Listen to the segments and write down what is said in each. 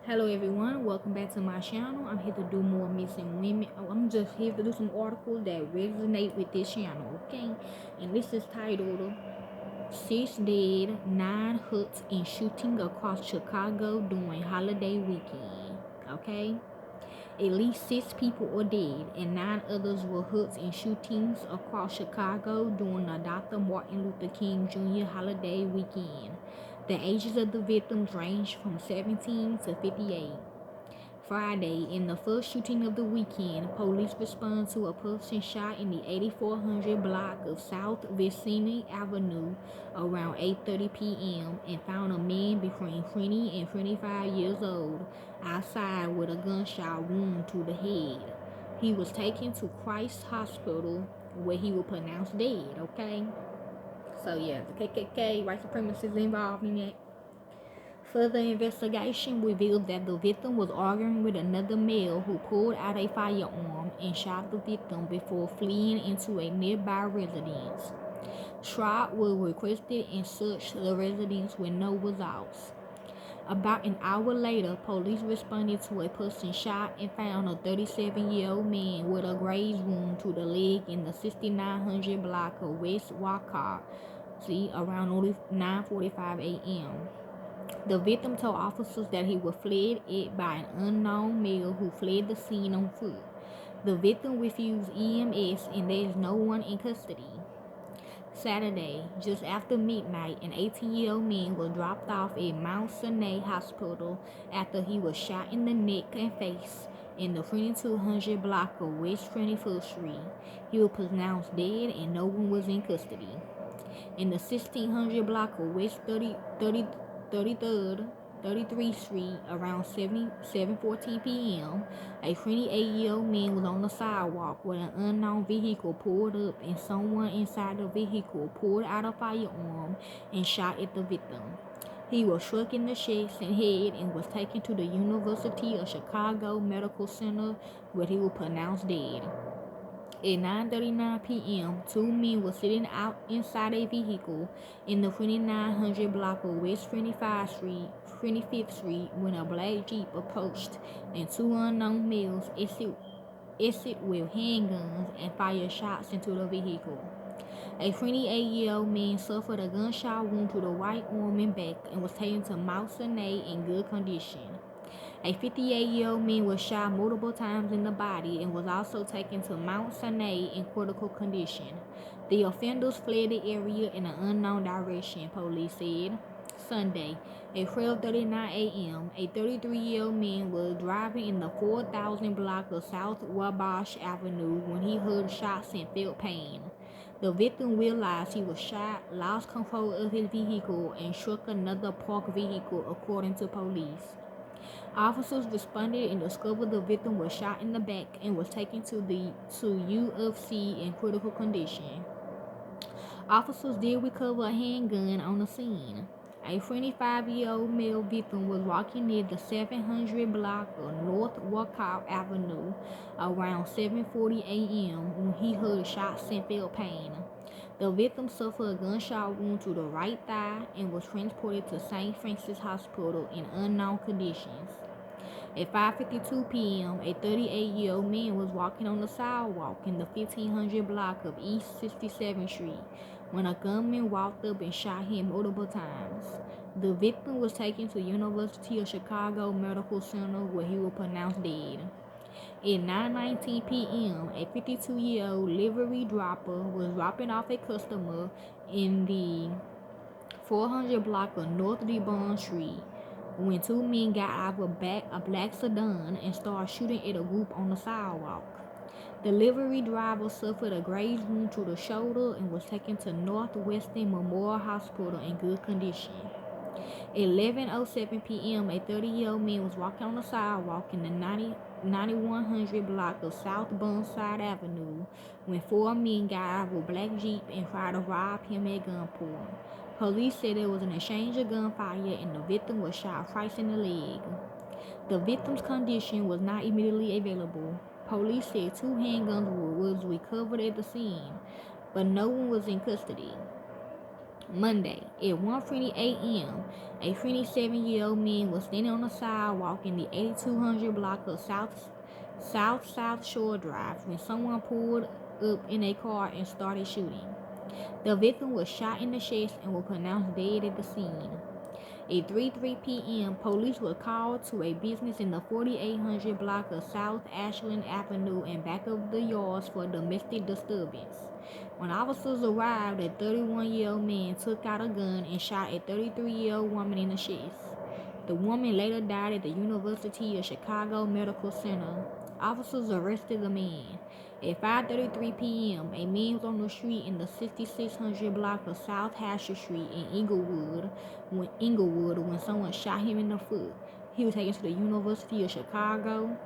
Hello everyone, welcome back to my channel. I'm here to do more missing women. I'm just here to do some articles that resonate with this channel, okay? And this is titled Six Dead, Nine Hooks in Shooting Across Chicago During Holiday Weekend, okay? At least 6 people are dead and 9 others were hurt in shootings across Chicago during the Dr. Martin Luther King Jr. holiday weekend. The ages of the victims range from 17 to 58. Friday, in the first shooting of the weekend, police responded to a person shot in the 8400 block of South Vicini Avenue around 8:30 p.m. and found a man between 20 and 25 years old outside with a gunshot wound to the head. He was taken to Christ Hospital where he was pronounced dead, okay? So yeah, the KKK, white supremacists involved in that. Further investigation revealed that the victim was arguing with another male who pulled out a firearm and shot the victim before fleeing into a nearby residence. SWAT were requested and searched the residence with no results. About an hour later, police responded to a person shot and found a 37-year-old man with a graze wound to the leg in the 6900 block of West Walcott, around 9:45 a.m. The victim told officers that he was fled at by an unknown male who fled the scene on foot. The victim refused EMS and there is no one in custody. Saturday, just after midnight, an 18-year-old man was dropped off at Mount Sinai Hospital after he was shot in the neck and face in the 2200 block of West 21st Street. He was pronounced dead and no one was in custody. In the 1600 block of West 33rd 33th Street around 7:14 p.m., a 28-year-old man was on the sidewalk when an unknown vehicle pulled up and someone inside the vehicle pulled out a firearm and shot at the victim. He was struck in the chest and head and was taken to the University of Chicago Medical Center where he was pronounced dead. At 9:39 p.m., two men were sitting out inside a vehicle in the 2900 block of West 25th Street when a black Jeep approached and two unknown males exit with handguns and fired shots into the vehicle. A 28-year-old man suffered a gunshot wound to the right arm and back and was taken to Mount Sinai in good condition. A 58-year-old man was shot multiple times in the body and was also taken to Mount Sinai in critical condition. The offenders fled the area in an unknown direction, police said. Sunday, at 12:39 a.m., a 33-year-old man was driving in the 4000 block of South Wabash Avenue when he heard shots and felt pain. The victim realized he was shot, lost control of his vehicle, and struck another parked vehicle, according to police. Officers responded and discovered the victim was shot in the back and was taken to UFC in critical condition. Officers did recover a handgun on the scene. A 25-year-old male victim was walking near the 700 block of North Walcott Avenue around 7:40 a.m. when he heard shots and felt pain. The victim suffered a gunshot wound to the right thigh and was transported to St. Francis Hospital in unknown conditions. At 5:52 p.m., a 38-year-old man was walking on the sidewalk in the 1500 block of East 67th Street when a gunman walked up and shot him multiple times. The victim was taken to University of Chicago Medical Center where he was pronounced dead. At 9:19 p.m., a 52-year-old livery dropper was dropping off a customer in the 400 block of North DeBond Street when two men got out of a black sedan and started shooting at a group on the sidewalk. The livery driver suffered a graze wound to the shoulder and was taken to Northwestern Memorial Hospital in good condition. At 11:07 p.m., a 30-year-old man was walking on the sidewalk in the 9100 block of South Burnside Avenue when four men got out of a black Jeep and tried to rob him at gunpoint. Police said there was an exchange of gunfire and the victim was shot twice in the leg. The victim's condition was not immediately available. Police said two handguns was recovered at the scene, but no one was in custody. Monday, at 1:20 a.m., a 27-year-old man was standing on the sidewalk in the 8200 block of South Shore Drive when someone pulled up in a car and started shooting. The victim was shot in the chest and was pronounced dead at the scene. At 3:03 p.m., police were called to a business in the 4800 block of South Ashland Avenue and back of the yards for domestic disturbance. When officers arrived, a 31-year-old man took out a gun and shot a 33-year-old woman in the chest. The woman later died at the University of Chicago Medical Center. Officers arrested the man. At 5:33 p.m., a man was on the street in the 6600 block of South Hatcher Street in Inglewood when someone shot him in the foot. He was taken to the University of Chicago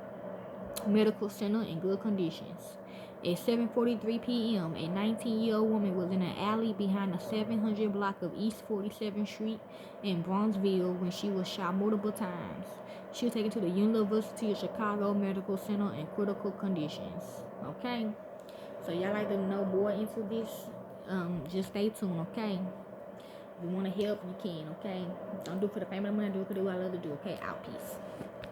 Medical Center in good conditions. At 7:43 p.m., a 19-year-old woman was in an alley behind the 700 block of East 47th Street in Bronxville when she was shot multiple times. She was taken to the University of Chicago Medical Center in critical conditions. Okay? So y'all like to know more into this? Just stay tuned, okay? If you want to help, you can, okay? Don't do it for the family money, do it for what I love to do, okay? Out, peace.